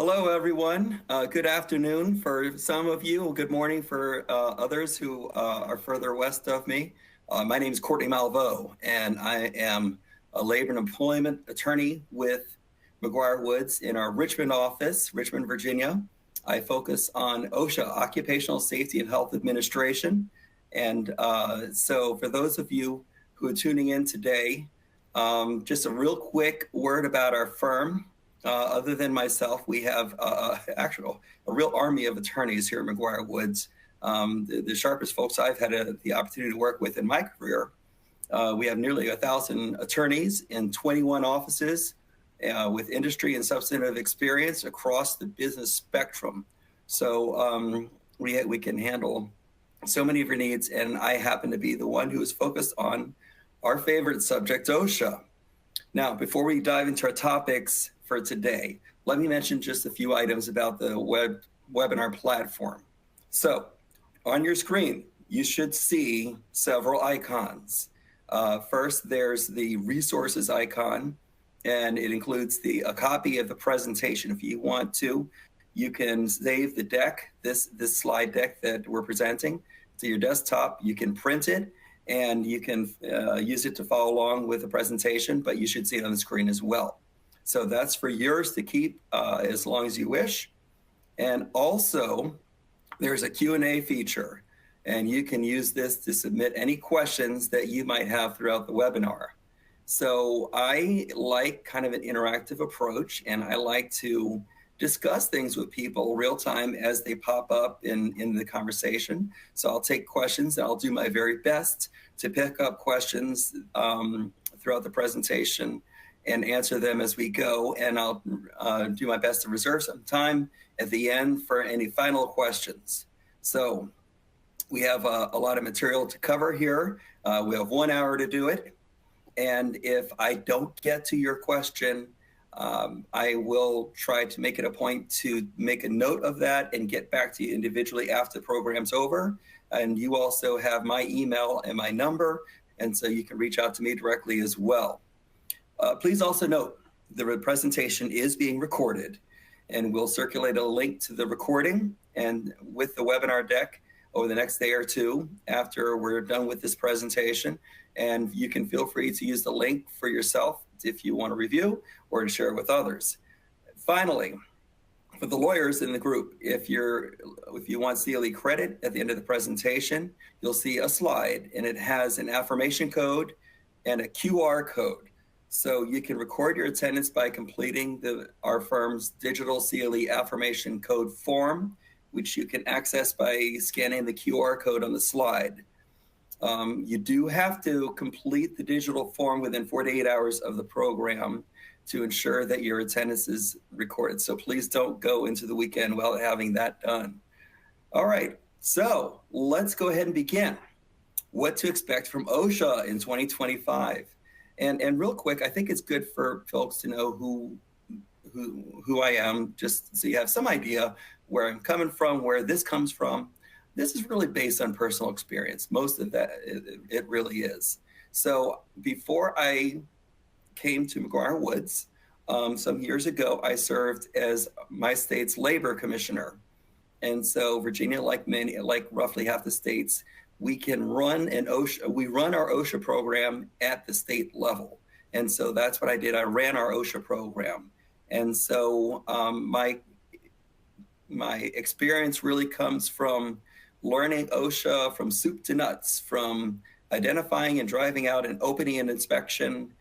Hello, everyone. Good afternoon for some of you. Good morning for others who are further west of me. My name is Courtney Malveaux, and I am a labor and employment attorney with McGuireWoods in our Richmond office, Richmond, Virginia. I focus on OSHA, Occupational Safety and Health Administration. And so for those of you who are tuning in today, just a real quick word about our firm. Other than myself, we have a real army of attorneys here at McGuireWoods. The sharpest folks I've had the opportunity to work with in my career. We have nearly 1,000 attorneys in 21 offices with industry and substantive experience across the business spectrum. So we can handle so many of your needs, and I happen to be the one who is focused on our favorite subject, OSHA. Now, before we dive into our topics for today, let me mention just a few items about the webinar platform. So on your screen, you should see several icons. First, there's the resources icon, and it includes a copy of the presentation. If you want to, you can save the deck, this slide deck that we're presenting, to your desktop. You can print it, and you can use it to follow along with the presentation, but you should see it on the screen as well. So that's for yours to keep as long as you wish. And also, there's a Q&A feature, and you can use this to submit any questions that you might have throughout the webinar. So I like kind of an interactive approach, and I like to discuss things with people real time as they pop up in the conversation. So I'll take questions, and I'll do my very best to pick up questions throughout the presentation and answer them as we go. And I'll do my best to reserve some time at the end for any final questions. So we have a lot of material to cover here. We have 1 hour to do it. And if I don't get to your question, I will try to make it a point to make a note of that and get back to you individually after the program's over. And you also have my email and my number, and so you can reach out to me directly as well. Please also note the presentation is being recorded, and we'll circulate a link to the recording and with the webinar deck over the next day or two after we're done with this presentation. And you can feel free to use the link for yourself if you want to review or to share with others. Finally, for the lawyers in the group, if you want CLE credit at the end of the presentation, you'll see a slide, and it has an affirmation code and a QR code. So you can record your attendance by completing our firm's digital CLE affirmation code form, which you can access by scanning the QR code on the slide. You do have to complete the digital form within 48 hours of the program to ensure that your attendance is recorded. So please don't go into the weekend without having that done. All right, so let's go ahead and begin. What to expect from OSHA in 2025. And real quick, I think it's good for folks to know who I am, just so you have some idea where I'm coming from, where this comes from. This is really based on personal experience. Most of that, it really is. So before I came to McGuireWoods, some years ago, I served as my state's labor commissioner. And so Virginia, like roughly half the states, we run our OSHA program at the state level. And so that's what I did. I ran our OSHA program. And so my experience really comes from learning OSHA from soup to nuts, from identifying and driving out and opening an inspection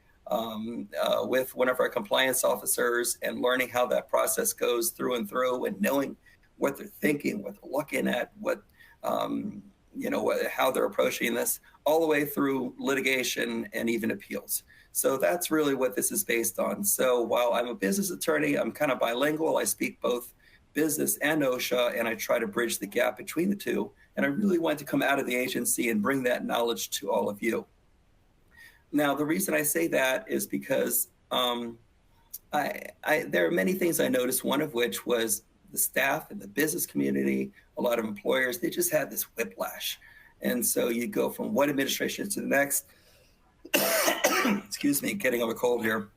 with one of our compliance officers and learning how that process goes through and through, and knowing what they're thinking, what they're looking at, how they're approaching this, all the way through litigation and even appeals. So that's really what this is based on. So while I'm a business attorney, I'm kind of bilingual. I speak both business and OSHA, and I try to bridge the gap between the two. And I really want to come out of the agency and bring that knowledge to all of you. Now, the reason I say that is because there are many things I noticed, one of which was the staff and the business community, a lot of employers, they just had this whiplash. And so you go from one administration to the next, excuse me, getting over a cold here.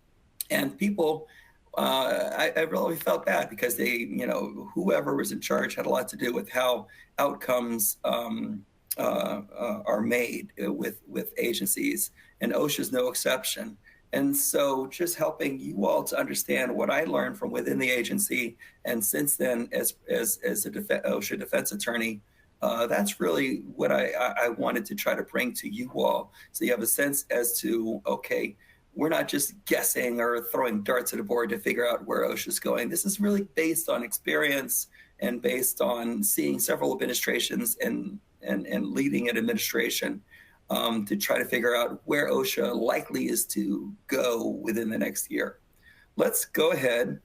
And people I really felt bad because they, whoever was in charge had a lot to do with how outcomes are made with agencies, and OSHA is no exception. And so, just helping you all to understand what I learned from within the agency, and since then, as a OSHA defense attorney, that's really what I wanted to try to bring to you all, so you have a sense as to, okay, we're not just guessing or throwing darts at a board to figure out where OSHA is going. This is really based on experience and based on seeing several administrations and leading an administration to try to figure out where OSHA likely is to go within the next year. Let's go ahead,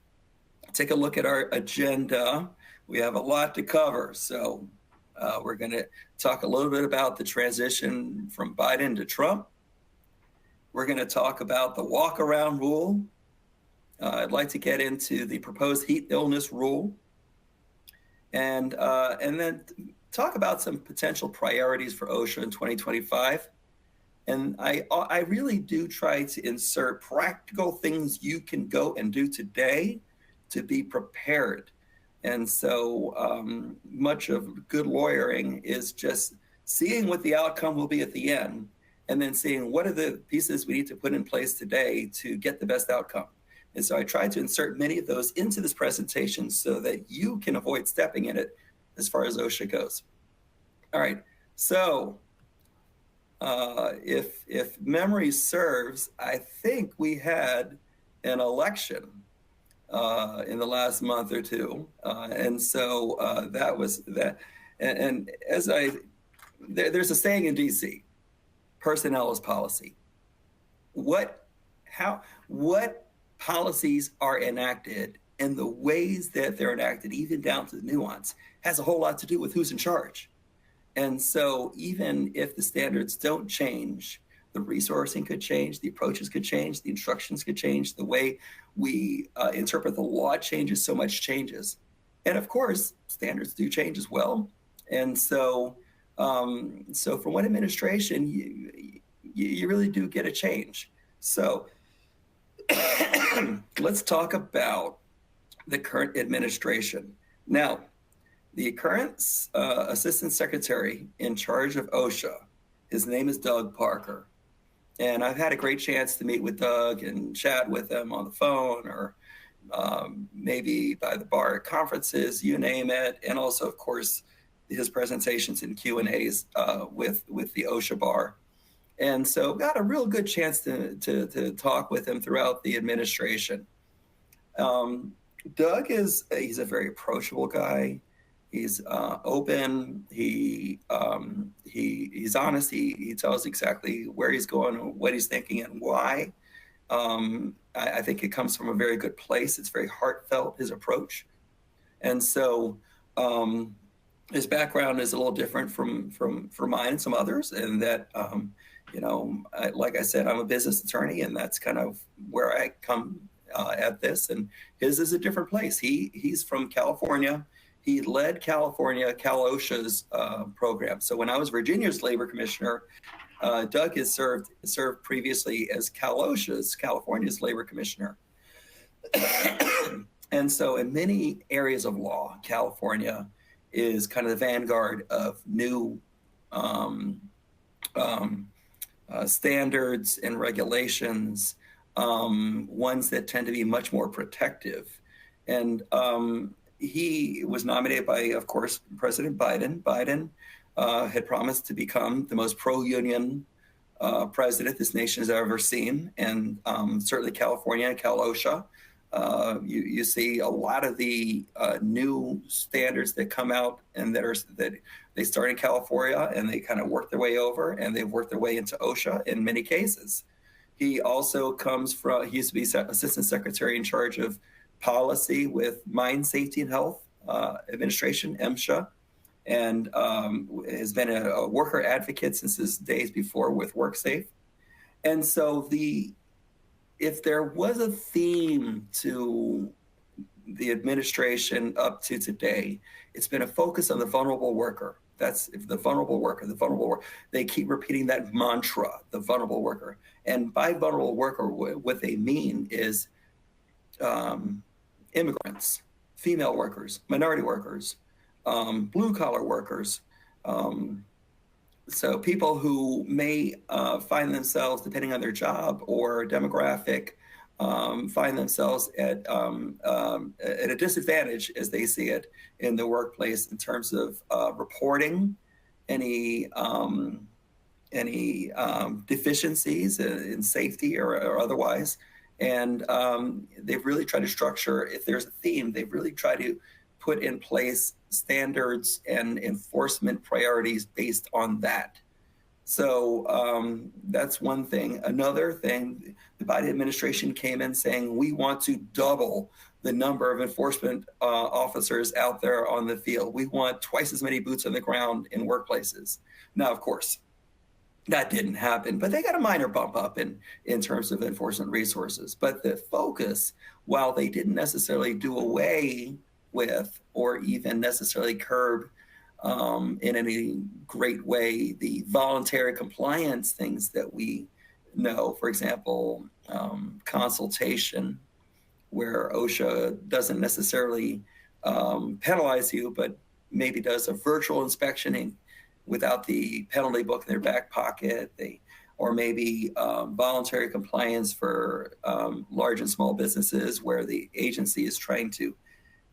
take a look at our agenda. We have a lot to cover. So we're going to talk a little bit about the transition from Biden to Trump. We're going to talk about the walk-around rule. I'd like to get into the proposed heat illness rule, and then talk about some potential priorities for OSHA in 2025. And I really do try to insert practical things you can go and do today to be prepared. And so much of good lawyering is just seeing what the outcome will be at the end, and then seeing what are the pieces we need to put in place today to get the best outcome. And so I tried to insert many of those into this presentation so that you can avoid stepping in it as far as OSHA goes. All right, so if memory serves, I think we had an election in the last month or two. And so that was that. And as there's a saying in DC, personnel is policy. What policies are enacted and the ways that they're enacted, even down to the nuance, has a whole lot to do with who's in charge. And so even if the standards don't change, the resourcing could change, the approaches could change, the instructions could change, the way we interpret the law changes, so much changes. And of course, standards do change as well. And so from one administration, you really do get a change. So let's talk about the current administration. Now, the current Assistant Secretary in charge of OSHA, his name is Doug Parker. And I've had a great chance to meet with Doug and chat with him on the phone, or maybe by the bar at conferences, you name it. And also, of course, his presentations and Q&As with the OSHA bar. And so got a real good chance to talk with him throughout the administration. Doug he's a very approachable guy. He's open. He's honest. He tells exactly where he's going, what he's thinking, and why. I think it comes from a very good place. It's very heartfelt, his approach. And so his background is a little different from mine and some others, and that like I said, I'm a business attorney, and that's kind of where I come at this. And his is a different place. He's from California. He led Cal OSHA's program. So when I was Virginia's labor commissioner, Doug has served previously as Cal OSHA's, California's labor commissioner. And so in many areas of law, California is kind of the vanguard of new standards and regulations, ones that tend to be much more protective. And he was nominated by, of course, President Biden. Biden had promised to become the most pro-union president this nation has ever seen. And certainly California and Cal OSHA, you see a lot of the new standards that come out and that they start in California and they kind of work their way over, and they've worked their way into OSHA in many cases. He also he used to be Assistant Secretary in charge of policy with Mine Safety and Health Administration, MSHA, and has been a worker advocate since his days before with WorkSafe. And so if there was a theme to the administration up to today, it's been a focus on the vulnerable worker. That's the vulnerable worker. They keep repeating that mantra, the vulnerable worker. And by vulnerable worker, what they mean is immigrants, female workers, minority workers, blue collar workers. Um, so people who may find themselves, depending on their job or demographic, find themselves at a disadvantage as they see it in the workplace in terms of reporting any deficiencies in safety or otherwise. And they've really tried to structure, if there's a theme, they've really tried to put in place standards and enforcement priorities based on that. So that's one thing. Another thing, the Biden administration came in saying, we want to double the number of enforcement officers out there on the field. We want twice as many boots on the ground in workplaces. Now, of course, that didn't happen, but they got a minor bump up in terms of enforcement resources. But the focus, while they didn't necessarily do away with or even necessarily curb in any great way the voluntary compliance things that we know, for example, consultation, where OSHA doesn't necessarily penalize you, but maybe does a virtual inspection without the penalty book in their back pocket. Or maybe voluntary compliance for large and small businesses, where the agency is trying to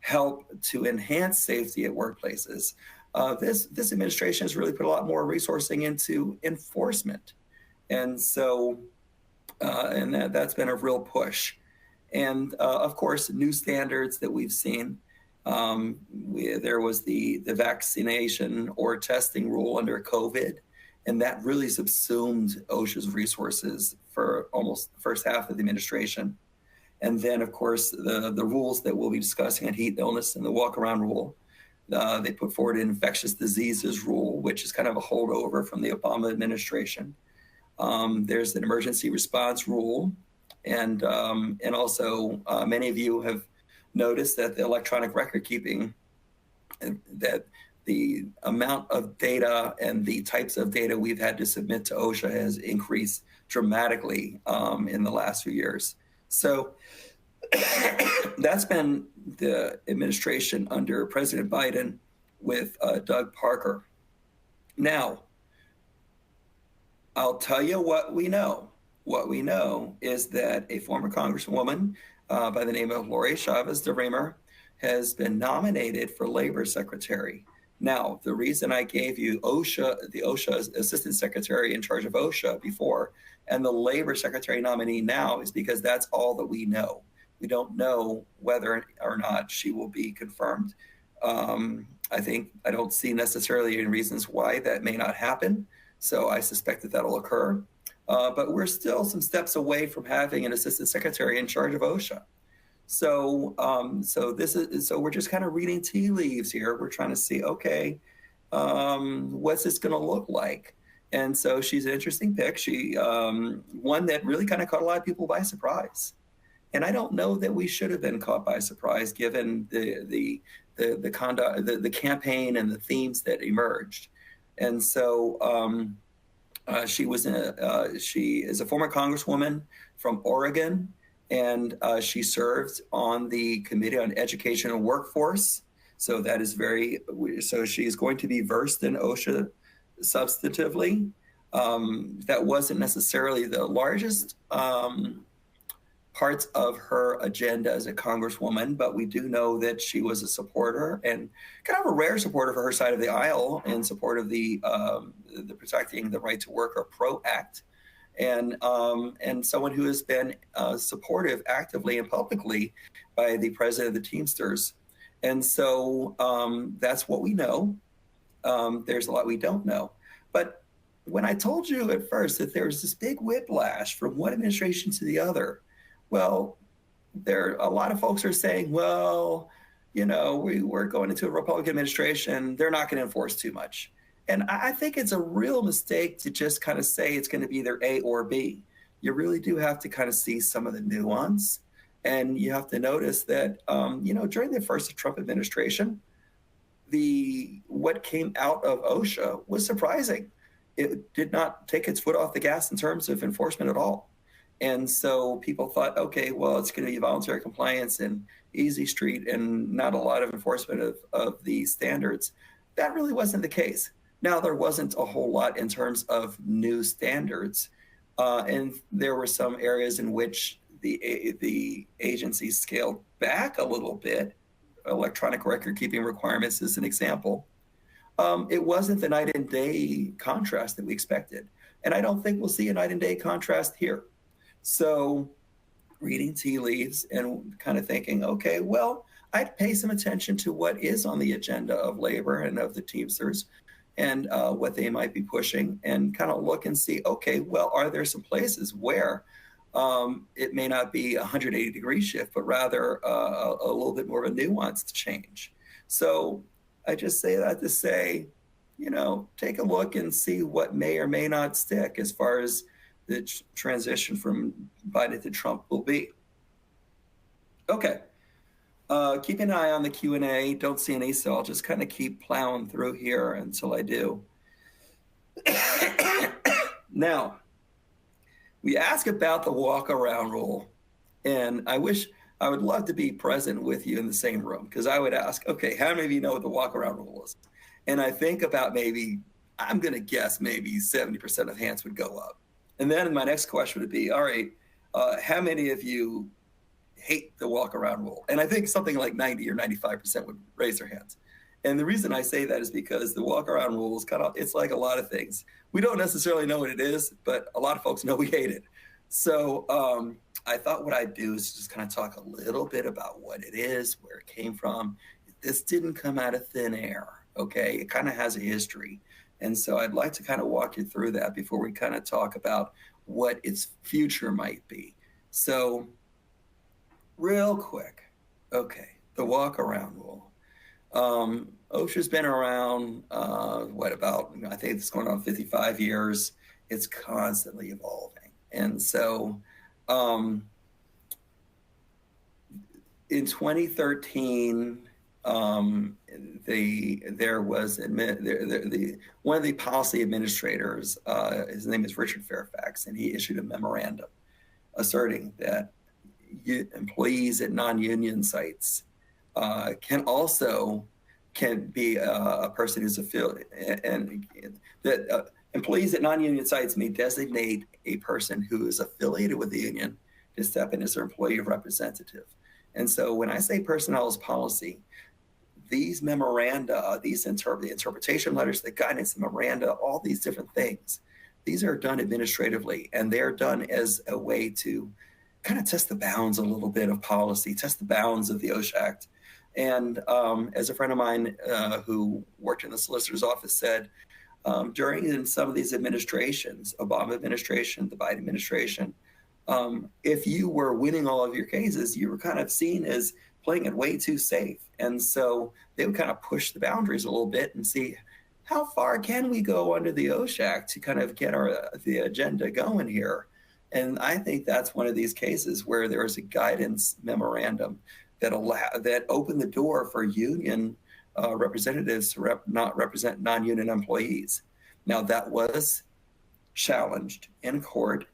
help to enhance safety at workplaces. This administration has really put a lot more resourcing into enforcement, and so that's been a real push. And of course, new standards that we've seen. There was the vaccination or testing rule under COVID, and that really subsumed OSHA's resources for almost the first half of the administration. And then, of course, the rules that we'll be discussing on heat illness and the walk-around rule. They put forward an infectious diseases rule, which is kind of a holdover from the Obama administration. There's an emergency response rule. And also many of you have noticed that the electronic record keeping, that the amount of data and the types of data we've had to submit to OSHA has increased dramatically in the last few years. So that's been the administration under President Biden with Doug Parker. Now, I'll tell you what we know. What we know is that a former Congresswoman by the name of Lori Chavez DeRemer has been nominated for Labor Secretary. Now, the reason I gave you OSHA, the OSHA Assistant Secretary in charge of OSHA before, and the Labor Secretary nominee now is because that's all that we know. We don't know whether or not she will be confirmed. I don't see necessarily any reasons why that may not happen. So I suspect that that'll occur. But we're still some steps away from having an assistant secretary in charge of OSHA. So we're just kind of reading tea leaves here. We're trying to see, okay, what's this going to look like? And so she's an interesting pick. She one that really kind of caught a lot of people by surprise. And I don't know that we should have been caught by surprise given the conduct, the campaign, and the themes that emerged. And so she is a former Congresswoman from Oregon, and she served on the Committee on Education and Workforce. So that is so she's going to be versed in OSHA substantively. That wasn't necessarily the largest parts of her agenda as a Congresswoman, but we do know that she was a supporter, and kind of a rare supporter for her side of the aisle, in support of the Protecting the Right to Work, or PRO Act, and someone who has been supportive actively and publicly by the president of the Teamsters. And so that's what we know. There's a lot we don't know. But when I told you at first that there was this big whiplash from one administration to the other, well, a lot of folks are saying, well, we're going into a Republican administration. They're not going to enforce too much. And I think it's a real mistake to just kind of say it's going to be either A or B. You really do have to kind of see some of the nuance. And you have to notice that, during the first Trump administration, what came out of OSHA was surprising. It did not take its foot off the gas in terms of enforcement at all. And so people thought, okay, well, it's going to be voluntary compliance and easy street and not a lot of enforcement of the standards. That really wasn't the case. Now, there wasn't a whole lot in terms of new standards. And there were some areas in which the agency scaled back a little bit. Electronic record keeping requirements is an example. It wasn't the night and day contrast that we expected. And I don't think we'll see a night and day contrast here. So reading tea leaves and kind of thinking, okay, well, I'd pay some attention to what is on the agenda of labor and of the Teamsters and what they might be pushing and kind of look and see, okay, well, are there some places where it may not be a 180-degree shift, but rather a little bit more of a nuanced change. So I just say that to say, take a look and see what may or may not stick as far as the transition from Biden to Trump will be. Okay. Keep an eye on the Q&A. Don't see any, so I'll just kind of keep plowing through here until I do. Now, we ask about the walk-around rule, and I would love to be present with you in the same room, because I would ask, okay, how many of you know what the walk-around rule is? And I think about I'm going to guess maybe 70% of hands would go up. And then my next question would be, all right, how many of you hate the walk-around rule? And I think something like 90 or 95% would raise their hands. And the reason I say that is because the walk-around rule is it's like a lot of things. We don't necessarily know what it is, but a lot of folks know we hate it. So I thought what I'd do is just kind of talk a little bit about what it is, where it came from. This didn't come out of thin air, okay? It kind of has a history. And so I'd like to kind of walk you through that before we kind of talk about what its future might be. So real quick, okay, the walk-around rule. OSHA's been around, I think it's going on 55 years. It's constantly evolving. And so in 2013, there was one of the policy administrators, his name is Richard Fairfax, and he issued a memorandum asserting that employees at non-union sites can be a person who's affiliated, and that employees at non-union sites may designate a person who is affiliated with the union to step in as their employee representative. And so when I say personnel is policy, these memoranda, the interpretation letters, the guidance, the memoranda, all these different things, these are done administratively, and they're done as a way to kind of test the bounds a little bit of policy, test the bounds of the OSHA Act. And as a friend of mine who worked in the solicitor's office said, during some of these administrations, Obama administration, the Biden administration, if you were winning all of your cases, you were kind of seen as playing it way too safe. And so they would kind of push the boundaries a little bit and see how far can we go under the OSHA Act to kind of get the agenda going here. And I think that's one of these cases where there was a guidance memorandum that opened the door for union representatives to not represent non-union employees. Now that was challenged in court,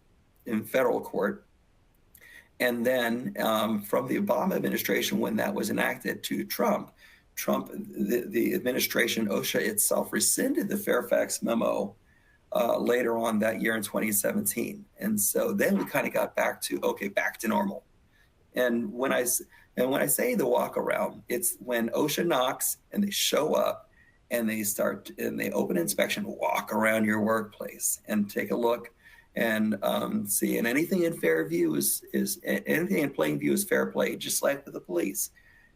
in federal court. And then from the Obama administration, when that was enacted to Trump, the administration, OSHA itself, rescinded the Fairfax memo later on that year in 2017. And so then we kind of got back to normal. And when I say the walk around, it's when OSHA knocks and they show up and they open inspection, walk around your workplace and take a look and see. And anything in fair view is anything in plain view is fair play, just like with the police.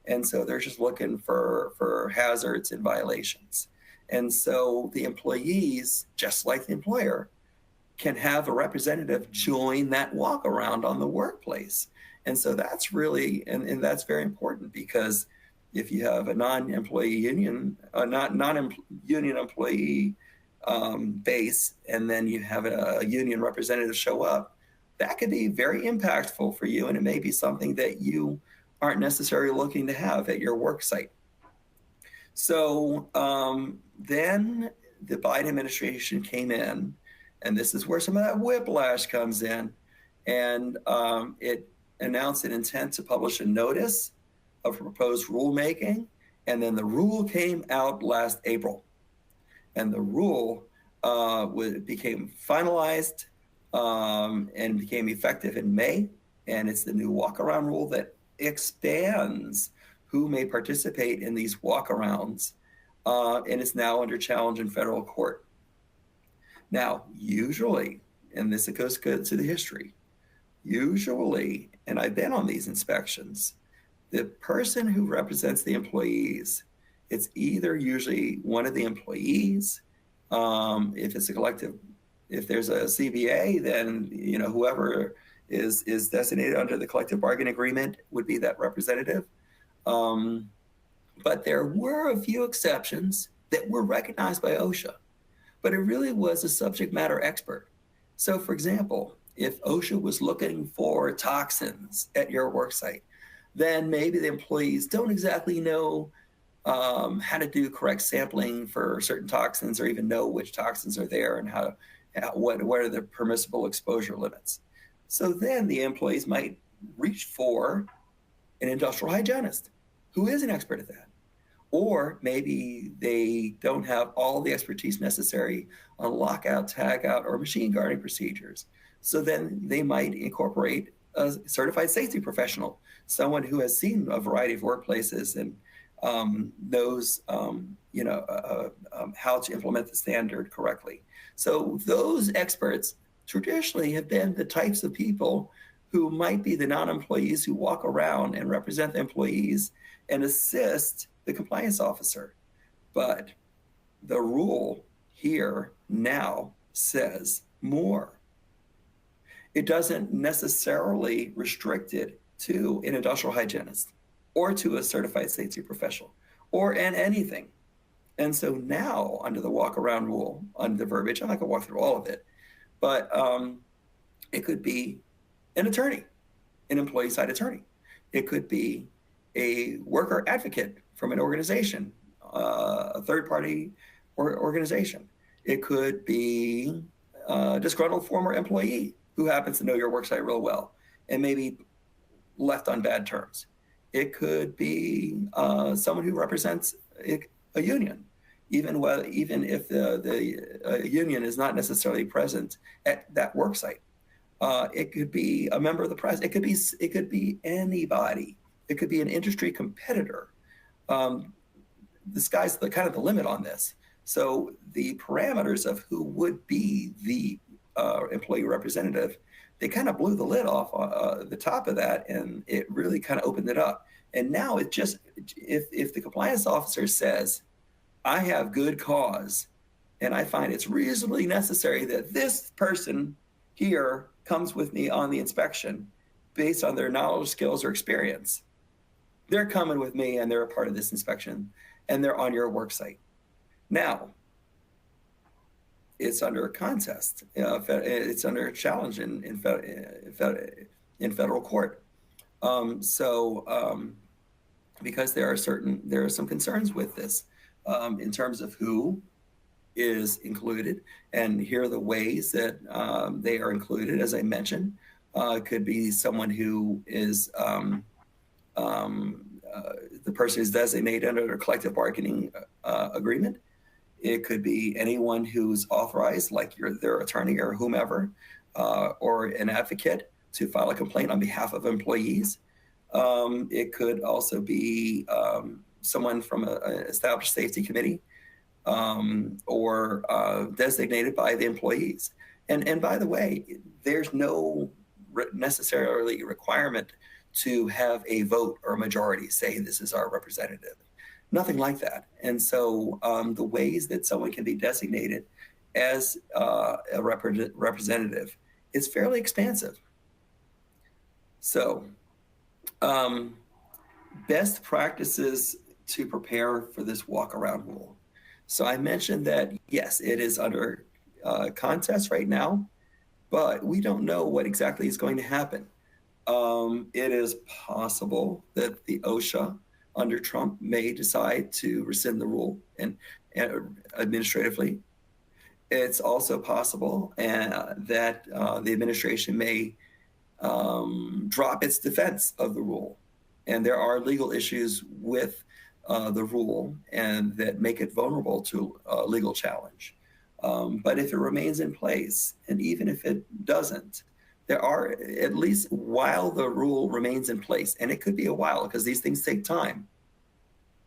And so they're just looking for hazards and violations. And so the employees, just like the employer, can have a representative join that walk around on the workplace. And so that's really, and that's very important, because if you have a non-employee union, non-union employee base, and then you have a union representative show up, that could be very impactful for you. And it may be something that you aren't necessarily looking to have at your work site. So then the Biden administration came in, and this is where some of that whiplash comes in. And it announced an intent to publish a notice of proposed rulemaking. And then the rule came out last April. And the rule became finalized and became effective in May. And it's the new walk-around rule that expands who may participate in these walk-arounds. And it's now under challenge in federal court. Now, usually, and this goes to the history, usually, and I've been on these inspections, the person who represents the employees, it's either usually one of the employees, if it's a collective, if there's a CBA, then whoever is designated under the collective bargaining agreement would be that representative. But there were a few exceptions that were recognized by OSHA, but it really was a subject matter expert. So, for example, if OSHA was looking for toxins at your work site, then maybe the employees don't exactly know how to do correct sampling for certain toxins, or even know which toxins are there and what are the permissible exposure limits. So then the employees might reach for an industrial hygienist who is an expert at that. Or maybe they don't have all the expertise necessary on lockout, tagout, or machine guarding procedures. So then they might incorporate a certified safety professional, someone who has seen a variety of workplaces and knows how to implement the standard correctly. So those experts traditionally have been the types of people who might be the non-employees who walk around and represent the employees and assist the compliance officer. But the rule here now says more. It doesn't necessarily restrict it to an industrial hygienist or to a certified safety professional or in anything. And so now under the walk around rule, under the verbiage, I'm not gonna walk through all of it, but it could be an attorney, an employee side attorney. It could be a worker advocate from an organization, a third-party organization. It could be a disgruntled former employee who happens to know your worksite real well and maybe left on bad terms. It could be someone who represents a union, even if the union is not necessarily present at that worksite. It could be a member of the press. It could be anybody. It could be an industry competitor. The sky's kind of the limit on this. So the parameters of who would be the employee representative, they kind of blew the lid off the top of that, and it really kind of opened it up. And now it just, if the compliance officer says, I have good cause, and I find it's reasonably necessary that this person here comes with me on the inspection based on their knowledge, skills, or experience, they're coming with me and they're a part of this inspection and they're on your work site. Now, it's under a contest. It's under a challenge in federal court. Because there are some concerns with this in terms of who is included, and here are the ways that they are included. As I mentioned, it could be someone who is the person is designated under a collective bargaining agreement. It could be anyone who's authorized, like their attorney or whomever, or an advocate to file a complaint on behalf of employees. It could also be someone from an established safety committee or designated by the employees. And by the way, there's no necessarily requirement to have a vote or a majority say this is our representative. Nothing like that. And so the ways that someone can be designated as a representative is fairly expansive. So best practices to prepare for this walk-around rule. So I mentioned that, yes, it is under contest right now, but we don't know what exactly is going to happen. It is possible that the OSHA under Trump may decide to rescind the rule and administratively. It's also possible that the administration may drop its defense of the rule. And there are legal issues with the rule and that make it vulnerable to legal challenge. But if it remains in place, and even if it doesn't, there are, at least while the rule remains in place, and it could be a while because these things take time,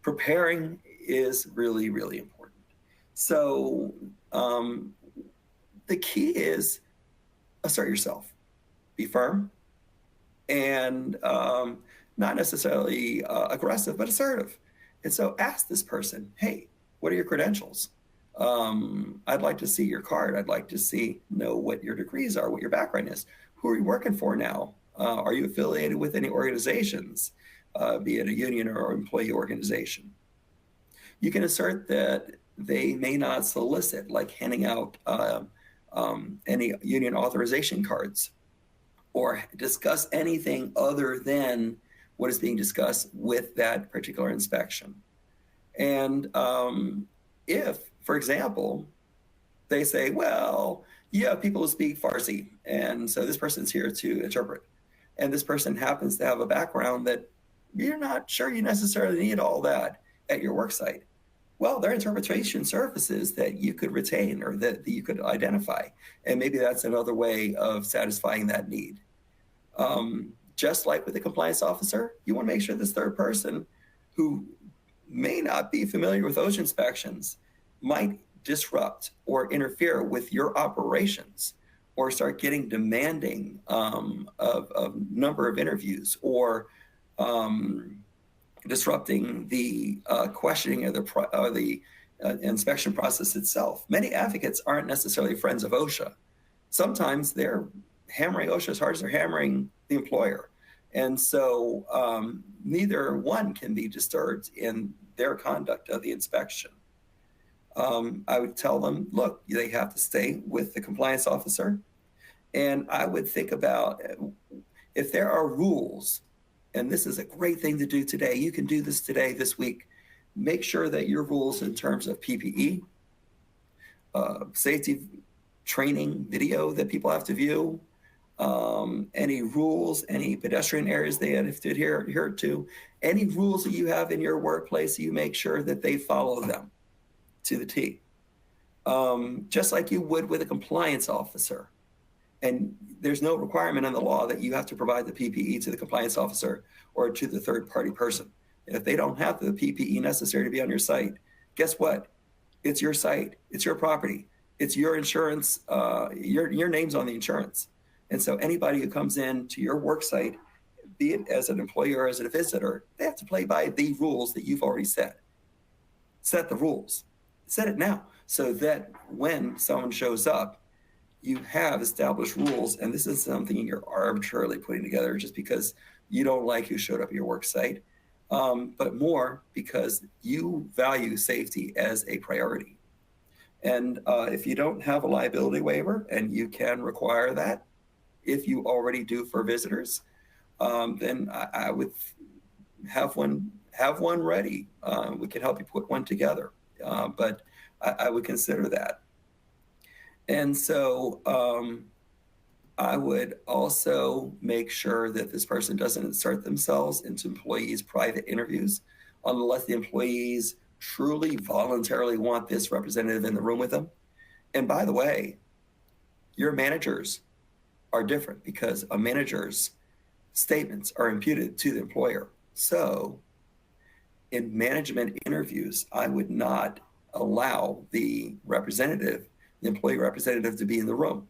preparing is really, really important. So the key is assert yourself, be firm, and not necessarily aggressive, but assertive. And so ask this person, hey, what are your credentials? I'd like to see your card. I'd like to know what your degrees are, what your background is. Who are you working for now? Are you affiliated with any organizations, be it a union or employee organization? You can assert that they may not solicit, like handing out any union authorization cards, or discuss anything other than what is being discussed with that particular inspection. And if, for example, they say, well, you have people who speak Farsi, and so this person's here to interpret, and this person happens to have a background that you're not sure you necessarily need all that at your work site. Well, there are interpretation services that you could retain or that you could identify, and maybe that's another way of satisfying that need. Just like with the compliance officer, you want to make sure this third person who may not be familiar with OSHA inspections might disrupt or interfere with your operations, or start getting demanding of number of interviews, or disrupting the questioning of the inspection process itself. Many advocates aren't necessarily friends of OSHA. Sometimes they're hammering OSHA as hard as they're hammering the employer. And so neither one can be disturbed in their conduct of the inspection. I would tell them, look, they have to stay with the compliance officer. And I would think about if there are rules, and this is a great thing to do today. You can do this today, this week. Make sure that your rules in terms of PPE, safety training video that people have to view, any rules, any pedestrian areas they have to adhere to, any rules that you have in your workplace, you make sure that they follow them to the T. Just like you would with a compliance officer. And there's no requirement in the law that you have to provide the PPE to the compliance officer or to the third party person. If they don't have the PPE necessary to be on your site, guess what? It's your site, it's your property, it's your insurance, your name's on the insurance. And so anybody who comes in to your work site, be it as an employee or as a visitor, they have to play by the rules that you've already set. Set the rules. Set it now, so that when someone shows up, you have established rules, and this is something you're arbitrarily putting together just because you don't like who showed up at your work site, but more because you value safety as a priority. And if you don't have a liability waiver, and you can require that if you already do for visitors, then I would have one ready. We can help you put one together, but I would consider that. And so I would also make sure that this person doesn't insert themselves into employees' private interviews unless the employees truly voluntarily want this representative in the room with them. And by the way, your managers are different because a manager's statements are imputed to the employer. So in management interviews, I would not allow the employee representative to be in the room.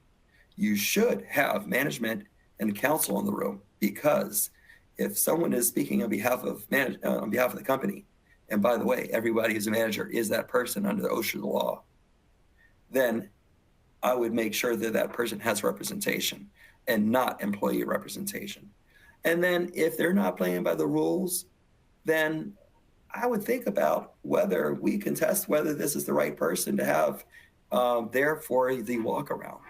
You should have management and counsel in the room, because if someone is speaking on behalf of the company, and by the way, everybody who's a manager is that person under the OSHA law, then I would make sure that that person has representation and not employee representation. And then if they're not playing by the rules, then I would think about whether we can test whether this is the right person to have there for the walk around.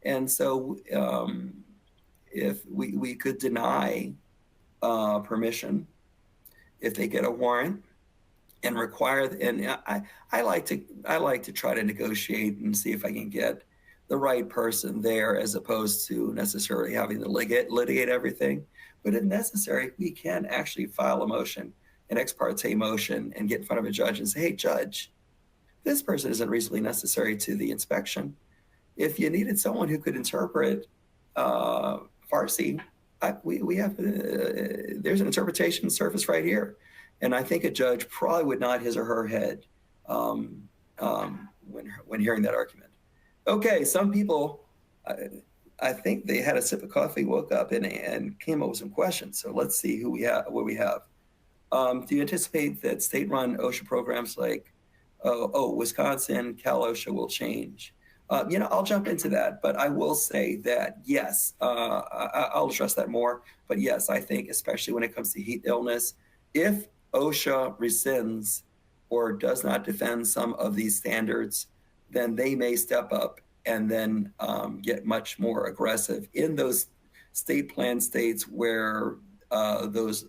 And so if we could deny permission if they get a warrant, and require, and I like to try to negotiate and see if I can get the right person there, as opposed to necessarily having to litigate everything. But if necessary, we can actually file a motion, an ex parte motion, and get in front of a judge and say, hey, judge, this person isn't reasonably necessary to the inspection. If you needed someone who could interpret Farsi, we have there's an interpretation surface right here, and I think a judge probably would nod his or her head when hearing that argument. Okay, some people, I think they had a sip of coffee, woke up, and came up with some questions. So let's see what we have. Do you anticipate that state-run OSHA programs like Wisconsin, Cal OSHA will change? I'll jump into that, but I will say that, yes, I'll address that more. But yes, I think, especially when it comes to heat illness, if OSHA rescinds or does not defend some of these standards, then they may step up and then get much more aggressive in those state plan states where those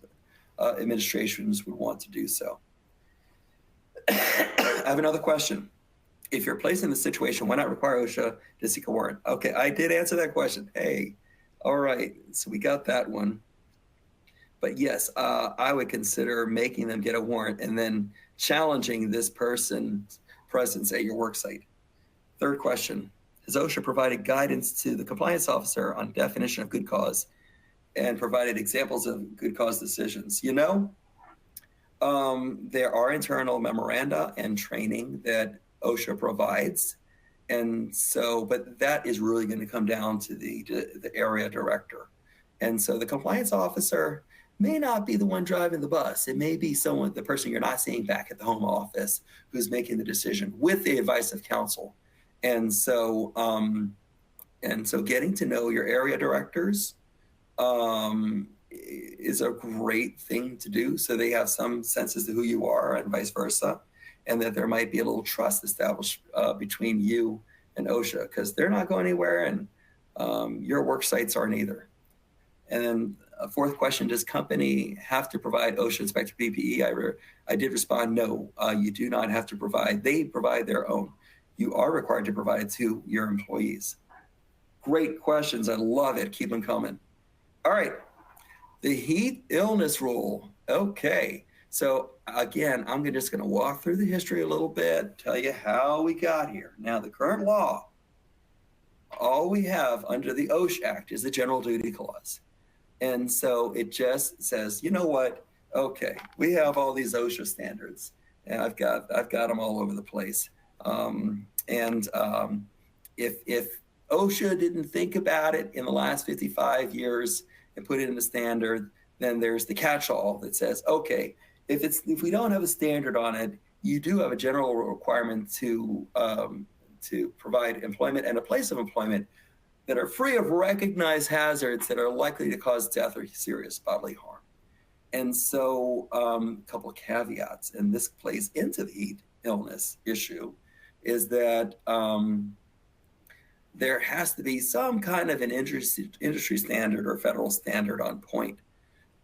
administrations would want to do so. I have another question. If you're placed in the situation, why not require OSHA to seek a warrant? Okay, I did answer that question. Hey, all right, so we got that one. But yes, I would consider making them get a warrant and then challenging this person's presence at your work site. Third question, has OSHA provided guidance to the compliance officer on definition of good cause and provided examples of good cause decisions? There are internal memoranda and training that OSHA provides. And so, but that is really going to come down to the area director. And so the compliance officer may not be the one driving the bus. It may be the person you're not seeing back at the home office who's making the decision with the advice of counsel. And so getting to know your area directors is a great thing to do. So they have some sense as to who you are and vice versa. And that there might be a little trust established between you and OSHA, because they're not going anywhere and your work sites aren't either. And then a fourth question, does company have to provide OSHA inspector PPE? I did respond, no, you do not have to provide. They provide their own. You are required to provide to your employees. Great questions. I love it. Keep them coming. All right. The heat illness rule. Okay. So again, I'm just going to walk through the history a little bit, tell you how we got here. Now, the current law, all we have under the OSHA Act is the General Duty Clause. And so it just says, you know what? Okay, we have all these OSHA standards, and I've got them all over the place. If OSHA didn't think about it in the last 55 years and put it in the standard, then there's the catch-all that says, okay, if we don't have a standard on it, you do have a general requirement to provide employment and a place of employment that are free of recognized hazards that are likely to cause death or serious bodily harm. And so a couple of caveats, and this plays into the heat illness issue, is that there has to be some kind of an industry standard or federal standard on point.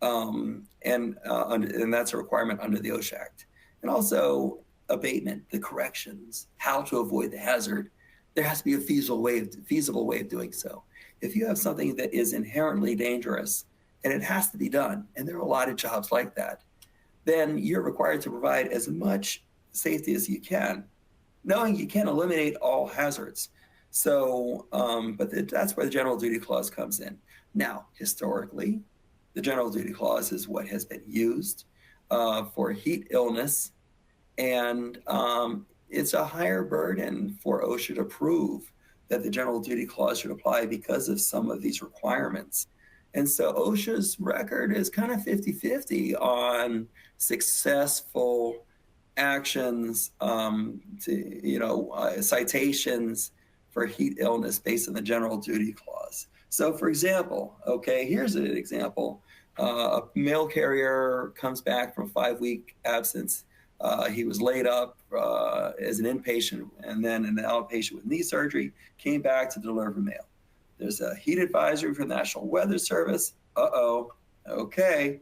And that's a requirement under the OSHA Act. And also abatement, the corrections, how to avoid the hazard. There has to be a feasible way of doing so. If you have something that is inherently dangerous and it has to be done, and there are a lot of jobs like that, then you're required to provide as much safety as you can, knowing you can't eliminate all hazards. So, that's where the General Duty Clause comes in. Now, historically, the General Duty Clause is what has been used for heat illness, and it's a higher burden for OSHA to prove that the General Duty Clause should apply because of some of these requirements. And so OSHA's record is kind of 50-50 on successful actions, citations for heat illness based on the General Duty Clause. So for example, okay, here's an example. A mail carrier comes back from a 5-week absence. He was laid up as an inpatient and then an outpatient with knee surgery, came back to deliver mail. There's a heat advisory from the National Weather Service. Okay,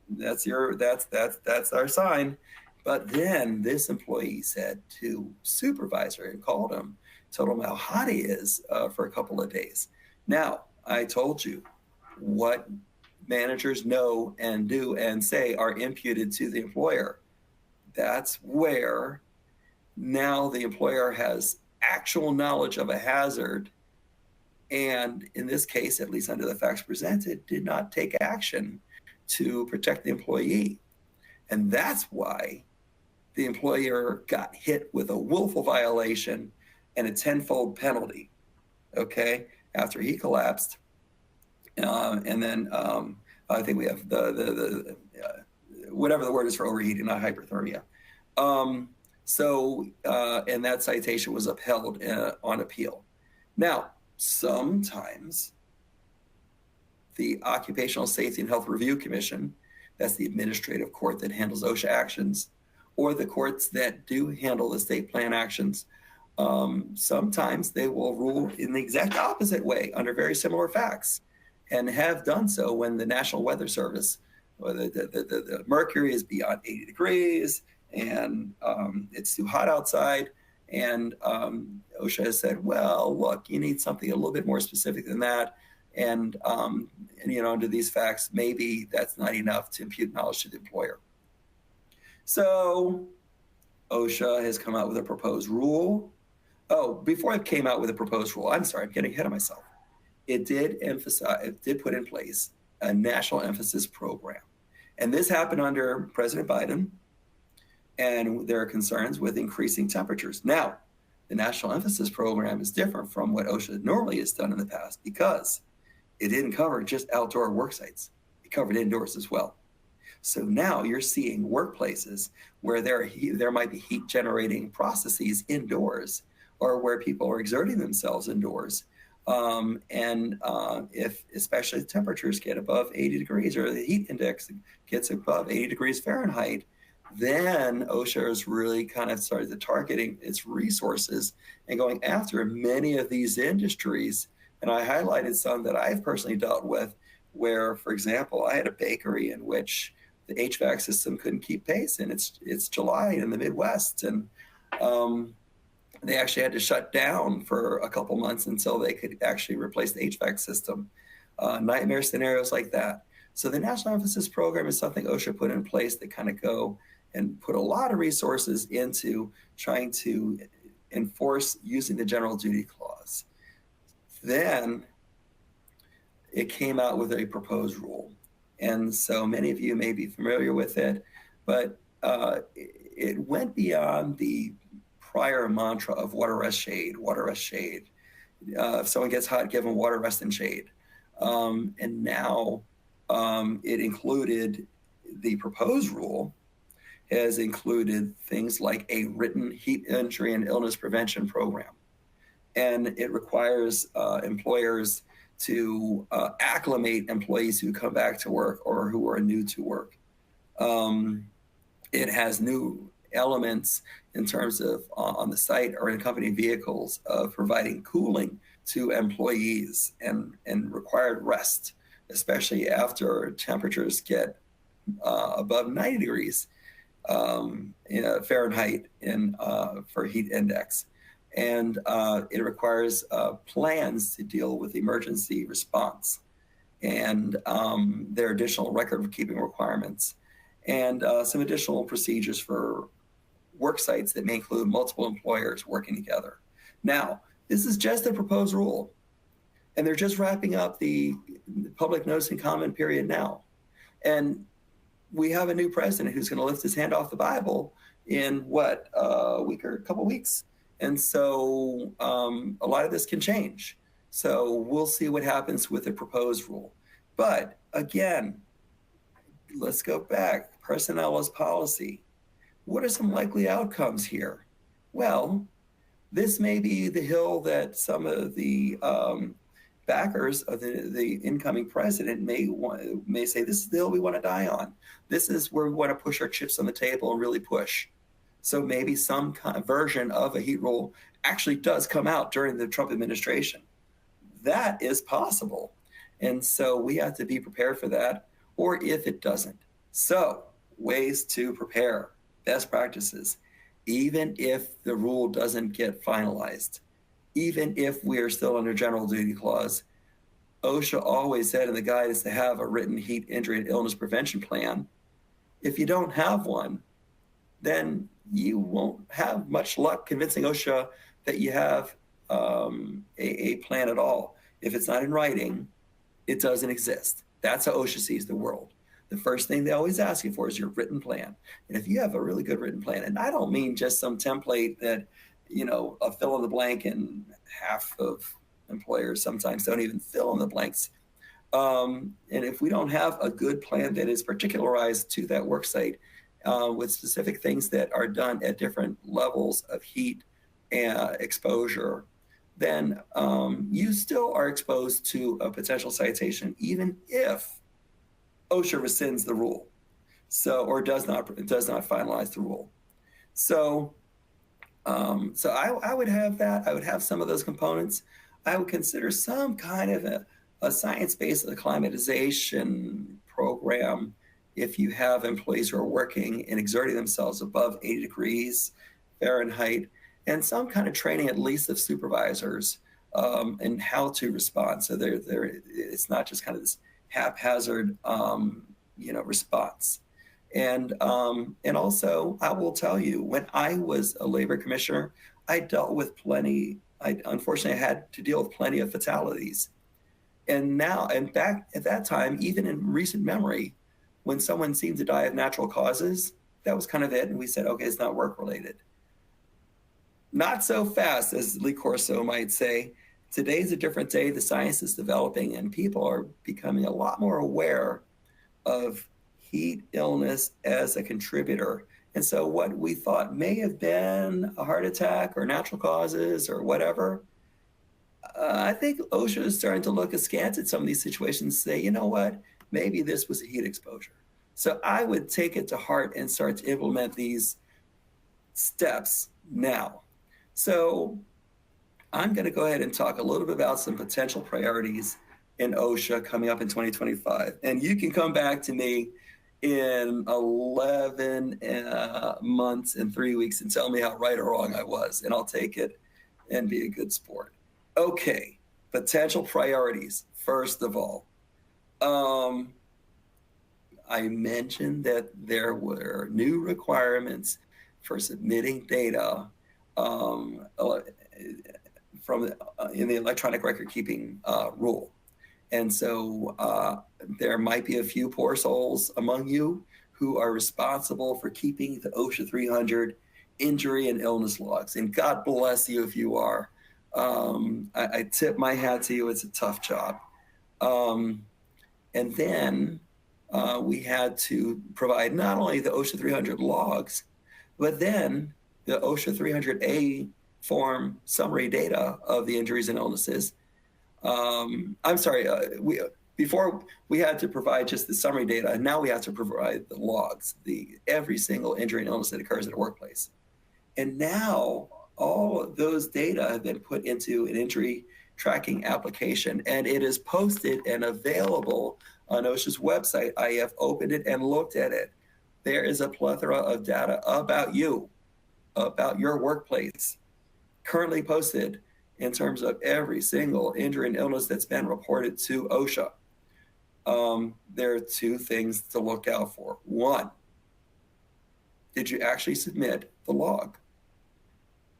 that's our sign. But then this employee said to supervisor and called him total them how hot he is for a couple of days. Now, I told you what managers know and do and say are imputed to the employer. That's where now the employer has actual knowledge of a hazard, and in this case, at least under the facts presented, did not take action to protect the employee. And that's why the employer got hit with a willful violation and a tenfold penalty, okay, after he collapsed. And then I think we have the whatever the word is for overheating, not hyperthermia. And that citation was upheld on appeal. Now, sometimes the Occupational Safety and Health Review Commission, that's the administrative court that handles OSHA actions, or the courts that do handle the state plan actions, sometimes they will rule in the exact opposite way under very similar facts, and have done so when the National Weather Service, the mercury is beyond 80 degrees and it's too hot outside. And OSHA has said, well, look, you need something a little bit more specific than that. And under these facts, maybe that's not enough to impute knowledge to the employer. So OSHA has come out with a proposed rule. Oh, before it came out with a proposed rule, I'm sorry, I'm getting ahead of myself. It did put in place a national emphasis program. And this happened under President Biden, and there are concerns with increasing temperatures. Now, the national emphasis program is different from what OSHA normally has done in the past because it didn't cover just outdoor work sites. It covered indoors as well. So now you're seeing workplaces where there might be heat generating processes indoors, or where people are exerting themselves indoors. If especially the temperatures get above 80 degrees or the heat index gets above 80 degrees Fahrenheit, then OSHA has really kind of started targeting its resources and going after many of these industries. And I highlighted some that I've personally dealt with where, for example, I had a bakery in which the HVAC system couldn't keep pace, and it's July in the Midwest, and they actually had to shut down for a couple months until they could actually replace the HVAC system. Nightmare scenarios like that. So the National Emphasis Program is something OSHA put in place that kind of go and put a lot of resources into trying to enforce using the general duty clause. Then it came out with a proposed rule. And so many of you may be familiar with it, but it went beyond the prior mantra of water rest shade, water rest shade. If someone gets hot, give them water rest and shade. And now it included, the proposed rule has included things like a written heat injury and illness prevention program. And it requires employers to acclimate employees who come back to work or who are new to work. It has new elements in terms of on the site or in company vehicles of providing cooling to employees and required rest, especially after temperatures get above 90 degrees Fahrenheit for heat index. And it requires plans to deal with emergency response. And there are additional record-keeping requirements and some additional procedures for work sites that may include multiple employers working together. Now, this is just a proposed rule, and they're just wrapping up the public notice and comment period now. And we have a new president who's going to lift his hand off the Bible in a week or a couple weeks. And so a lot of this can change. So we'll see what happens with the proposed rule. But again, let's go back. Personnel as policy. What are some likely outcomes here? Well, this may be the hill that some of the backers of the incoming president may say, this is the hill we want to die on. This is where we want to push our chips on the table and really push. So maybe some kind of version of a heat rule actually does come out during the Trump administration. That is possible. And so we have to be prepared for that, or if it doesn't. So ways to prepare, best practices, even if the rule doesn't get finalized. even if we are still under general duty clause, OSHA always said in the guidance to have a written heat injury and illness prevention plan. If you don't have one, then you won't have much luck convincing OSHA that you have a plan at all. If it's not in writing, it doesn't exist. That's how OSHA sees the world. The first thing they always ask you for is your written plan. And if you have a really good written plan, and I don't mean just some template that, a fill in the blank, and half of employers sometimes don't even fill in the blanks. And if we don't have a good plan that is particularized to that work site with specific things that are done at different levels of heat and exposure, then you still are exposed to a potential citation, even if OSHA rescinds the rule, or does not finalize the rule. So I would have that. I would have some of those components. I would consider some kind of a science-based acclimatization program if you have employees who are working and exerting themselves above 80 degrees Fahrenheit, and some kind of training at least of supervisors in how to respond. So it's not just kind of this haphazard response. And also, I will tell you, when I was a labor commissioner, I dealt with unfortunately, I had to deal with plenty of fatalities. And back at that time, even in recent memory, when someone seemed to die of natural causes, that was kind of it. And we said, okay, it's not work related. Not so fast, as Lee Corso might say. Today's a different day. The science is developing, and people are becoming a lot more aware of heat illness as a contributor. And so what we thought may have been a heart attack or natural causes or whatever, I think OSHA is starting to look askance at some of these situations and say, you know what, maybe this was a heat exposure. So I would take it to heart and start to implement these steps now. So I'm going to go ahead and talk a little bit about some potential priorities in OSHA coming up in 2025. And you can come back to me in 11 months and 3 weeks and tell me how right or wrong I was, and I'll take it and be a good sport. Okay, potential priorities. First of all, I mentioned that there were new requirements for submitting data in the electronic record keeping rule. And so there might be a few poor souls among you who are responsible for keeping the OSHA 300 injury and illness logs. And God bless you if you are. I tip my hat to you. It's a tough job. And then we had to provide not only the OSHA 300 logs, but then the OSHA 300A form summary data of the injuries and illnesses. Before we had to provide just the summary data, and now we have to provide the logs, every single injury and illness that occurs at a workplace. And now all of those data have been put into an injury tracking application, and it is posted and available on OSHA's website. I have opened it and looked at it. There is a plethora of data about you, about your workplace, currently posted in terms of every single injury and illness that's been reported to OSHA. There are two things to look out for. One, did you actually submit the log?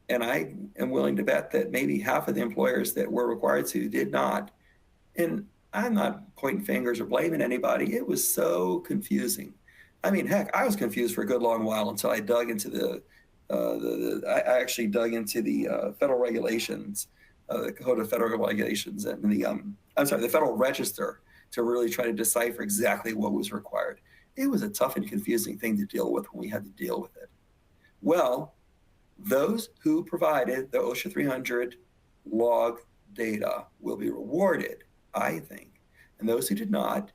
And I am willing to bet that maybe half of the employers that were required to did not. And I'm not pointing fingers or blaming anybody. It was so confusing. I mean, heck, I was confused for a good long while until I dug into I actually dug into the federal regulations, the Code of Federal Regulations, and the Federal Register, to really try to decipher exactly what was required. It was a tough and confusing thing to deal with when we had to deal with it. Well, those who provided the OSHA 300 log data will be rewarded, I think. And those who did not,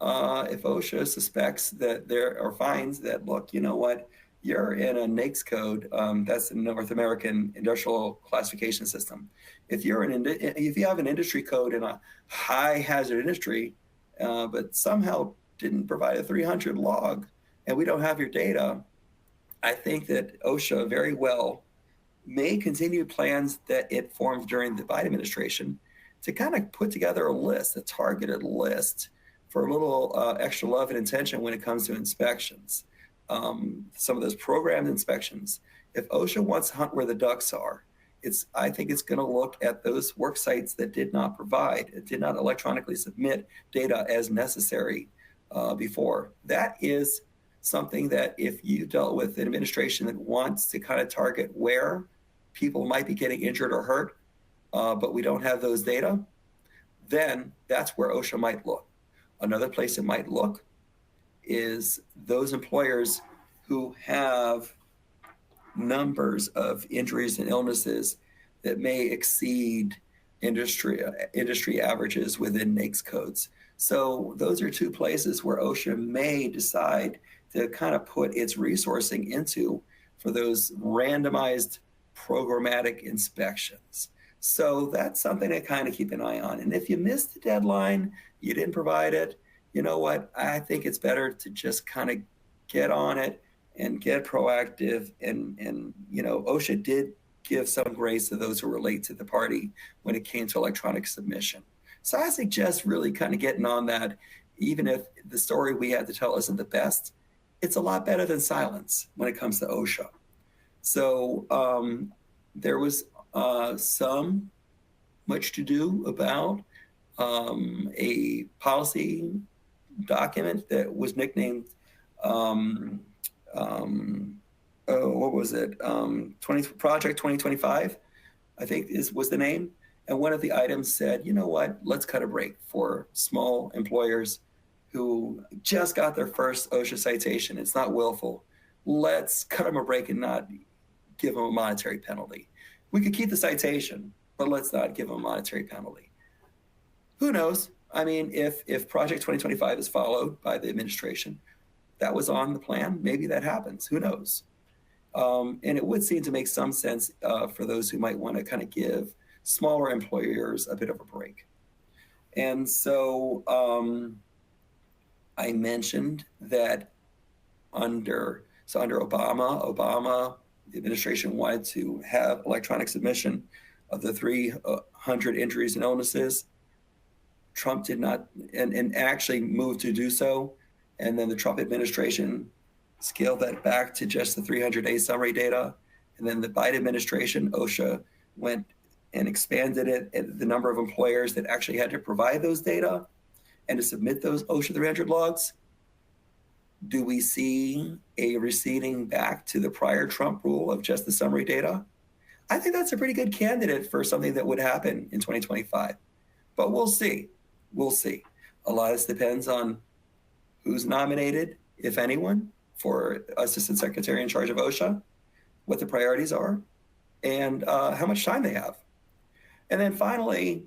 if OSHA suspects that there are fines that, look, you know what, you're in a NAICS code, that's the North American Industrial Classification System. If you have an industry code in a high hazard industry, but somehow didn't provide a 300 log, and we don't have your data, I think that OSHA very well may continue plans that it formed during the Biden administration to kind of put together a list, a targeted list for a little extra love and attention when it comes to inspections. Some of those programmed inspections. If OSHA wants to hunt where the ducks are, I think it's going to look at those work sites that did not electronically submit data as necessary before. That is something that if you dealt with an administration that wants to kind of target where people might be getting injured or hurt, but we don't have those data, then that's where OSHA might look. Another place it might look is those employers who have numbers of injuries and illnesses that may exceed industry averages within NAICS codes. So those are two places where OSHA may decide to kind of put its resourcing into for those randomized programmatic inspections. So that's something to kind of keep an eye on. And if you missed the deadline, you didn't provide it, you know what? I think it's better to just kind of get on it and get proactive. And you know, OSHA did give some grace to those who were late to the party when it came to electronic submission. So I suggest really kind of getting on that, even if the story we had to tell isn't the best, it's a lot better than silence when it comes to OSHA. So there was much to do about a policy document that was nicknamed, what was it? Project 2025, I think was the name. And one of the items said, you know what, let's cut a break for small employers who just got their first OSHA citation. It's not willful. Let's cut them a break and not give them a monetary penalty. We could keep the citation, but let's not give them a monetary penalty. Who knows? I mean, if Project 2025 is followed by the administration, that was on the plan, maybe that happens. Who knows? And it would seem to make some sense for those who might want to kind of give smaller employers a bit of a break. And so I mentioned that under Obama, the administration wanted to have electronic submission of the 300 injuries and illnesses. Trump did not, and actually moved to do so. And then the Trump administration scaled that back to just the 300-day summary data. And then the Biden administration, OSHA, went and expanded it at the number of employers that actually had to provide those data and to submit those OSHA 300 logs. Do we see a receding back to the prior Trump rule of just the summary data? I think that's a pretty good candidate for something that would happen in 2025. But we'll see. We'll see. A lot of this depends on who's nominated, if anyone, for Assistant Secretary in charge of OSHA, what the priorities are, and how much time they have. And then finally,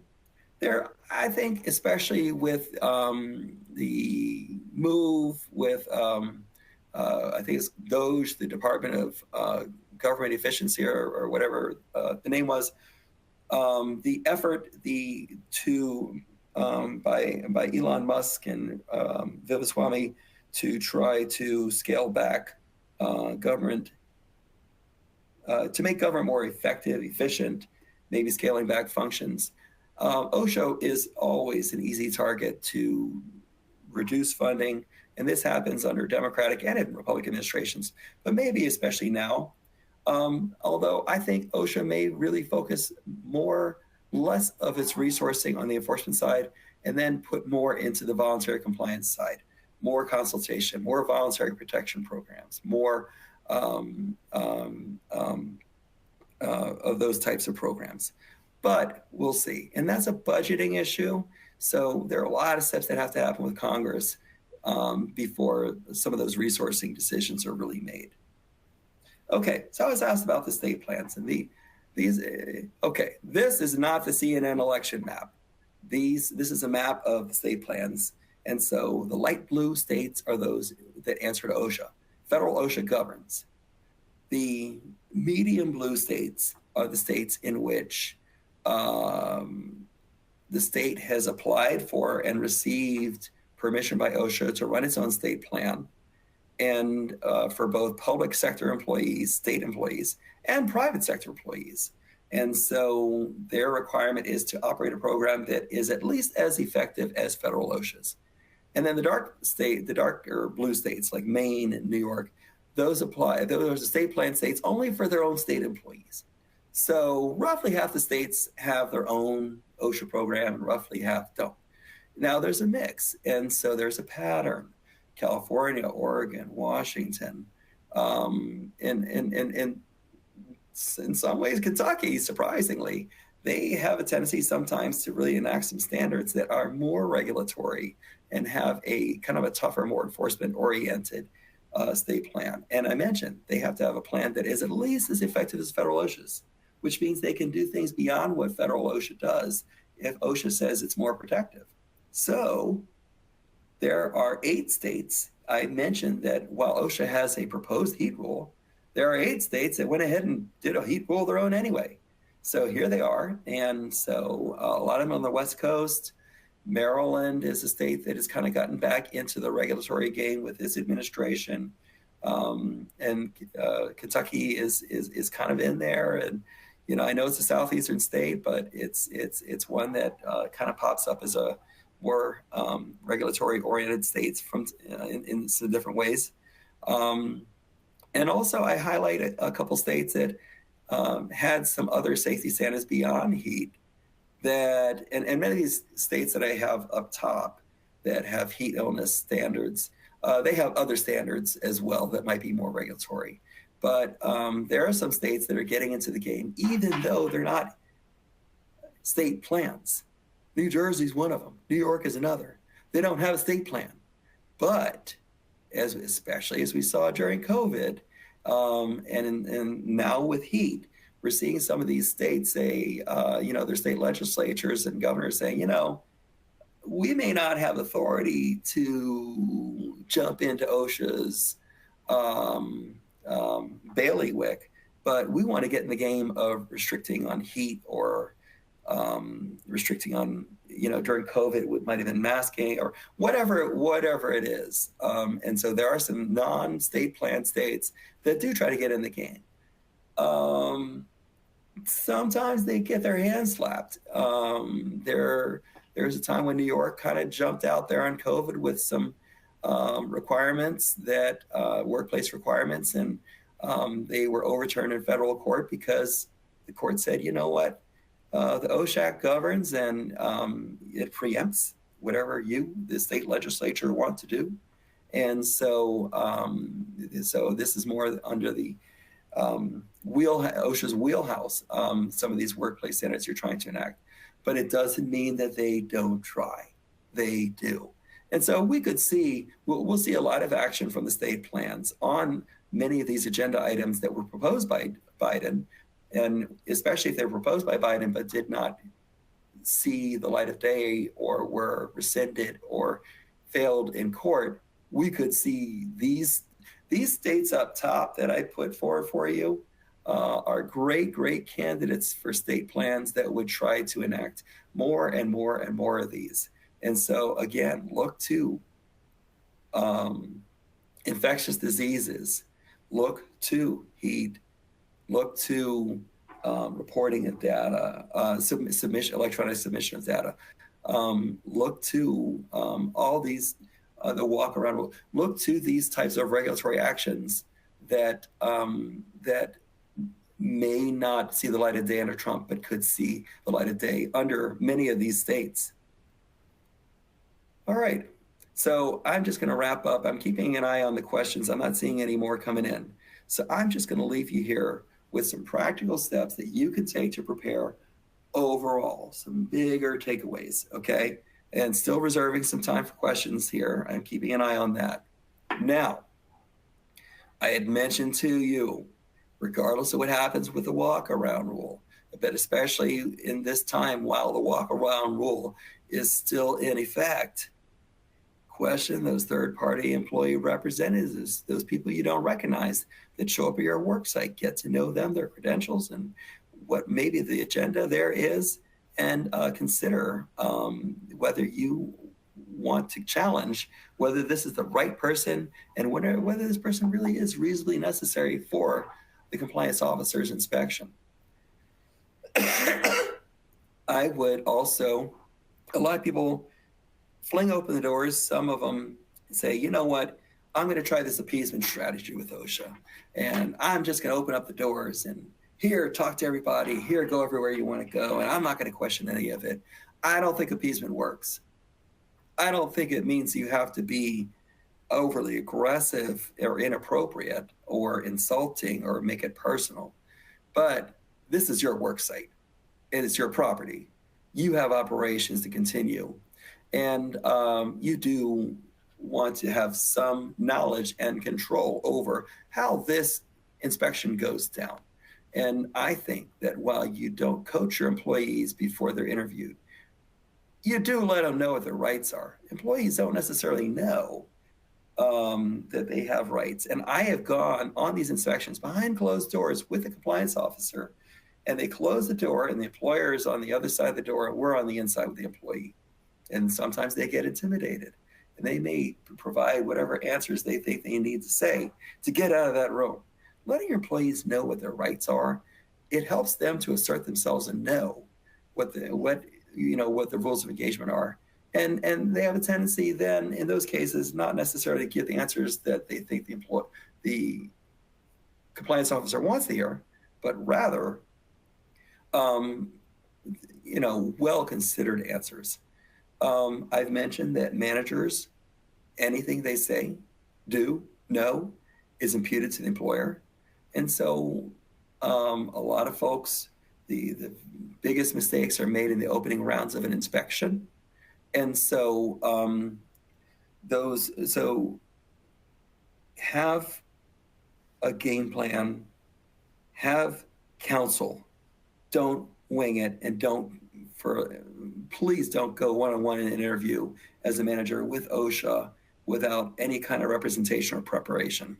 I think, especially with the move with, I think it's DOGE, the Department of Government Efficiency, or whatever the name was, the effort by Elon Musk and Vivaswamy to try to scale back government, to make government more effective, efficient, maybe scaling back functions. OSHA is always an easy target to reduce funding, and this happens under Democratic and Republican administrations, but maybe especially now. Although I think OSHA may really focus less of its resourcing on the enforcement side, and then put more into the voluntary compliance side, more consultation, more voluntary protection programs, more of those types of programs. But we'll see. And that's a budgeting issue. So there are a lot of steps that have to happen with Congress before some of those resourcing decisions are really made. Okay, so I was asked about the state plans, and this is not the CNN election map. This is a map of the state plans. And so the light blue states are those that answer to OSHA. Federal OSHA governs. The medium blue states are the states in which the state has applied for and received permission by OSHA to run its own state plan. and for both public sector employees, state employees, and private sector employees. And so their requirement is to operate a program that is at least as effective as federal OSHA's. And then the darker blue states like Maine and New York, those apply, those are state plan states only for their own state employees. So roughly half the states have their own OSHA program and roughly half don't. Now there's a mix, and so there's a pattern. California, Oregon, Washington, in some ways, Kentucky, surprisingly, they have a tendency sometimes to really enact some standards that are more regulatory and have a kind of a tougher, more enforcement-oriented state plan. And I mentioned they have to have a plan that is at least as effective as federal OSHA's, which means they can do things beyond what federal OSHA does if OSHA says it's more protective. So there are 8 states. I mentioned that while OSHA has a proposed heat rule, there are 8 states that went ahead and did a heat rule of their own anyway. So here they are. And so a lot of them on the West Coast. Maryland is a state that has kind of gotten back into the regulatory game with its administration. And Kentucky is kind of in there. And, you know, I know it's a southeastern state, but it's one that kind of pops up as a more regulatory oriented states from in some different ways. And also I highlight a couple states that had some other safety standards beyond heat that, and many of these states that I have up top that have heat illness standards, they have other standards as well that might be more regulatory. But there are some states that are getting into the game, even though they're not state plans. New Jersey's one of them. New York is another. They don't have a state plan. But especially as we saw during COVID, and now with heat, we're seeing some of these states say, their state legislatures and governors saying, we may not have authority to jump into OSHA's bailiwick, but we want to get in the game of restricting on heat or restricting on, during COVID, it might have been masking or whatever it is. And so there are some non-state plan states that do try to get in the game. Sometimes they get their hands slapped. There's a time when New York kind of jumped out there on COVID with some requirements that workplace requirements, and they were overturned in federal court because the court said, you know what, the OSHA governs and it preempts whatever the state legislature want to do. And so this is more under the OSHA's wheelhouse, some of these workplace standards you're trying to enact. But it doesn't mean that they don't try. They do. And so we could see, we'll see a lot of action from the state plans on many of these agenda items that were proposed by Biden, and especially if they were proposed by Biden but did not see the light of day or were rescinded or failed in court. We could see these states up top that I put forward for you are great candidates for state plans that would try to enact more and more and more of these. And so again, look to infectious diseases, look to heat, look to reporting of data, electronic submission of data, look to all these, the walk around rule, look to these types of regulatory actions that may not see the light of day under Trump, but could see the light of day under many of these states. All right, so I'm just gonna wrap up. I'm keeping an eye on the questions. I'm not seeing any more coming in. So I'm just gonna leave you here with some practical steps that you can take to prepare overall, some bigger takeaways, okay? And still reserving some time for questions here. I'm keeping an eye on that. Now, I had mentioned to you, regardless of what happens with the walk-around rule, but especially in this time while the walk-around rule is still in effect, question those third-party employee representatives, those people you don't recognize that show up at your work site. Get to know them, their credentials, and what maybe the agenda there is, and consider whether you want to challenge whether this is the right person and whether this person really is reasonably necessary for the compliance officer's inspection. I would also, a lot of people fling open the doors. Some of them say, you know what, I'm going to try this appeasement strategy with OSHA, and I'm just going to open up the doors and here, talk to everybody, here, go everywhere you want to go, and I'm not going to question any of it. I don't think appeasement works. I don't think it means you have to be overly aggressive or inappropriate or insulting or make it personal. But this is your work site. It is your property. You have operations to continue. And you do want to have some knowledge and control over how this inspection goes down. And I think that while you don't coach your employees before they're interviewed, you do let them know what their rights are. Employees don't necessarily know that they have rights. And I have gone on these inspections behind closed doors with the compliance officer, and they close the door and the employer is on the other side of the door and we're on the inside with the employee. And sometimes they get intimidated and they may provide whatever answers they think they need to say to get out of that room. Letting your employees know what their rights are, it helps them to assert themselves and know what the rules of engagement are. And they have a tendency then, in those cases, not necessarily to give the answers that they think the compliance officer wants to hear, but rather, well-considered answers. I've mentioned that managers, anything they say, do, know, is imputed to the employer. And so a lot of folks, the biggest mistakes are made in the opening rounds of an inspection. And so have a game plan, have counsel, don't wing it, and please don't go one-on-one in an interview as a manager with OSHA without any kind of representation or preparation.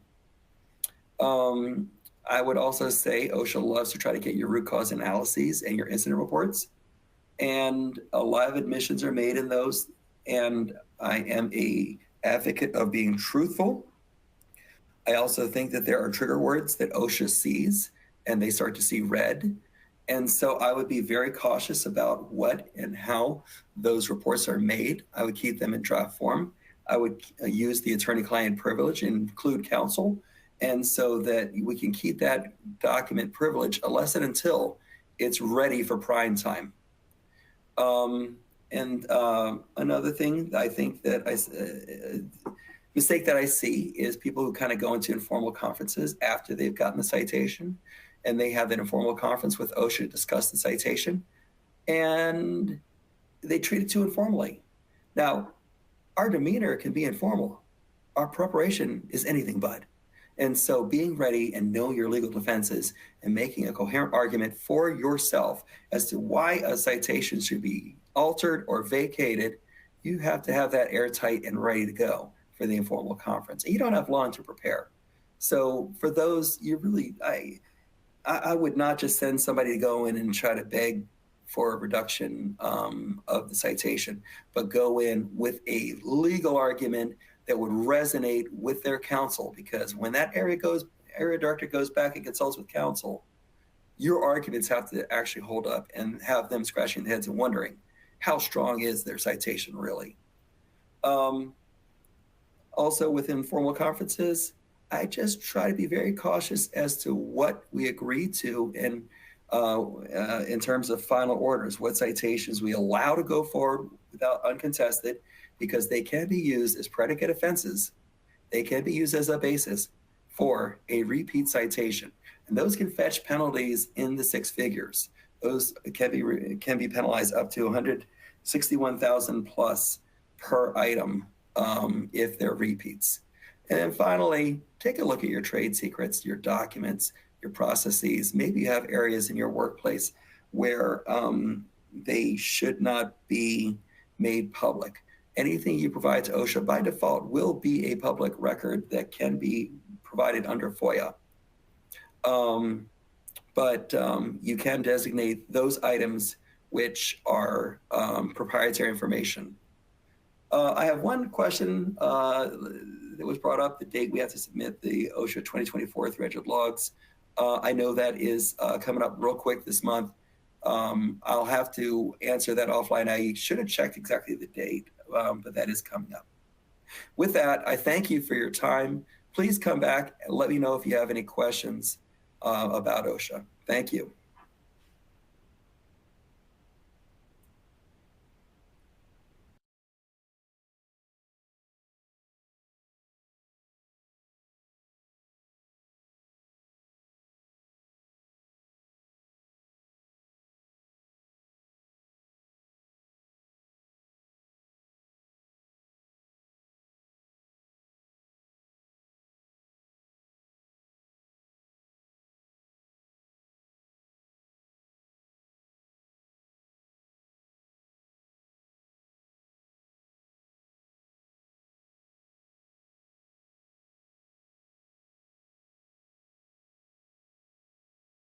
I would also say OSHA loves to try to get your root cause analyses and your incident reports. And a lot of admissions are made in those. And I am an advocate of being truthful. I also think that there are trigger words that OSHA sees and they start to see red. And so I would be very cautious about what and how those reports are made. I would keep them in draft form. I would use the attorney-client privilege and include counsel, and so that we can keep that document privilege unless and until it's ready for prime time. Another thing I think that mistake that I see is people who kind of go into informal conferences after they've gotten the citation, and they have an informal conference with OSHA to discuss the citation, and they treat it too informally. Now, our demeanor can be informal. Our preparation is anything but. And so being ready and knowing your legal defenses and making a coherent argument for yourself as to why a citation should be altered or vacated, you have to have that airtight and ready to go for the informal conference. And you don't have long to prepare. So for those, I would not just send somebody to go in and try to beg for a reduction of the citation, but go in with a legal argument that would resonate with their counsel, because when that area director goes back and consults with counsel, your arguments have to actually hold up and have them scratching their heads and wondering, how strong is their citation really? Also with informal conferences, I just try to be very cautious as to what we agree to in terms of final orders, what citations we allow to go forward without uncontested, because they can be used as predicate offenses. They can be used as a basis for a repeat citation. And those can fetch penalties in the six figures. Those can be penalized up to $161,000 plus per item if they're repeats. And then finally, take a look at your trade secrets, your documents, your processes. Maybe you have areas in your workplace where they should not be made public. Anything you provide to OSHA by default will be a public record that can be provided under FOIA. But you can designate those items which are proprietary information. I have one question that was brought up, the date we have to submit the OSHA 2024 300 logs. I know that is coming up real quick this month. I'll have to answer that offline. I should have checked exactly the date, but that is coming up. With that, I thank you for your time. Please come back and let me know if you have any questions about OSHA. Thank you.